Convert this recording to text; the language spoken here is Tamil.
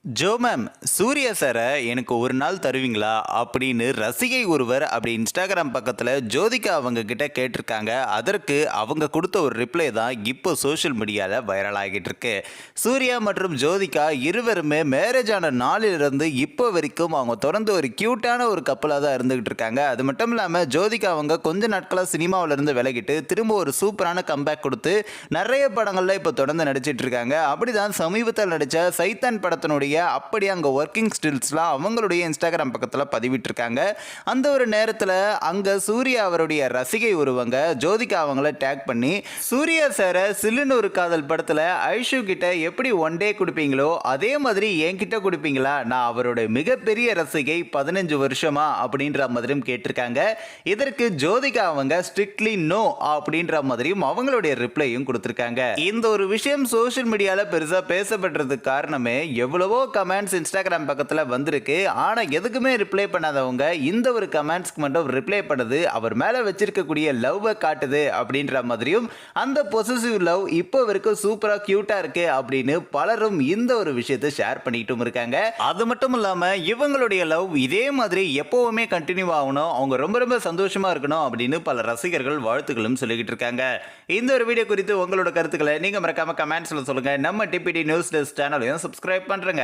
ஜோ மேம், சூர்யா சாரை எனக்கு ஒரு நாள் தருவீங்களா அப்படின்னு ரசிகை ஒருவர் அப்படி இன்ஸ்டாகிராம் பக்கத்தில் ஜோதிகா அவங்க கிட்ட கேட்டிருக்காங்க. அதற்கு அவங்க கொடுத்த ஒரு ரிப்ளை தான் இப்போ சோஷியல் மீடியாவில் வைரல் ஆகிட்டு இருக்கு. சூர்யா மற்றும் ஜோதிகா இருவருமே மேரேஜ் ஆன நாளிலிருந்து இப்போ வரைக்கும் அவங்க தொடர்ந்து ஒரு கியூட்டான ஒரு கப்பலாக தான் இருந்துகிட்டு இருக்காங்க. அது மட்டும் இல்லாமல் ஜோதிகா அவங்க கொஞ்ச நாட்களாக சினிமாவிலிருந்து விலகிட்டு திரும்ப ஒரு சூப்பரான கம்பேக் கொடுத்து நிறைய படங்கள்ல இப்போ தொடர்ந்து நடிச்சிட்டு இருக்காங்க. அப்படிதான் சமீபத்தில் நடித்த சைத்தான் படத்தினுடைய அப்படி அங்க ஒர்க்கிங் ஸ்டில்ஸ்லாம் அவங்களுடைய இன்ஸ்டாகிராம் பக்கத்தில் பதிவிட்டிருக்காங்க. அந்த ஒரு நேரத்தில் அங்க சூர்யா அவருடைய ரசிகை ஒருவங்க ஜோதிகா அவங்கள டேக் பண்ணி, சூர்யா சாரை சில்லுன்னு ஒரு காதல் படத்தில் ஐஷு கிட்ட எப்படி ஒன் டே கொடுப்பீங்களோ அதே மாதிரி என்கிட்ட கொடுப்பீங்களா, நான் அவரோட மிகப்பெரிய ரசிகை 15 வருஷமா அப்படின்ற மாதிரியும் கேட்டிருக்காங்க. இதற்கு ஜோதிகா அவங்க ஸ்ட்ரிக்ட்லி நோ அப்படின்ற மாதிரியும் அவங்களுடைய ரிப்ளையும் கொடுத்திருக்காங்க. இந்த ஒரு விஷயம் சோஷியல் மீடியால பெருசா பேசப்படுறதுக்கு காரணமே எவ்வளவோ கமெண்ட்ஸ் இன்ஸ்டாகிராம் பக்கத்தில் வந்திருக்கு. ஆனால் எதுக்குமே ரிப்ளை பண்ணாதவங்க இந்த ஒரு கமெண்ட்ஸ்க்கு மட்டும் ரிப்ளை பண்ணுது அவர் மேலே வச்சிருக்கக்கூடிய லவ்வை காட்டுது அப்படின்ற மாதிரியும், அந்த பொசசிவ் லவ் இப்போ வரைக்கும் சூப்பராக க்யூட்டாக இருக்கு அப்படின்னு பலரும் இந்த ஒரு விஷயத்தை ஷேர் பண்ணிட்டும் இருக்காங்க. அது மட்டும் இல்லாமல் இவங்களுடைய லவ் இதே மாதிரி எப்போவுமே கண்டினியூ ஆகணும், அவங்க ரொம்ப ரொம்ப சந்தோஷமாக இருக்கணும் அப்படின்னு பல ரசிகர்கள் வாழ்த்துக்களும் சொல்லிக்கிட்டு இருக்காங்க. இந்த ஒரு வீடியோ குறித்து உங்களோட கருத்துக்களை நீங்கள் மறக்காம கமெண்ட்ஸில் சொல்லுங்கள். நம்ம டிபிடி நியூஸ் டெஸ்க் சேனலையும் சப்ஸ்கிரைப் பண்ணுறேங்க.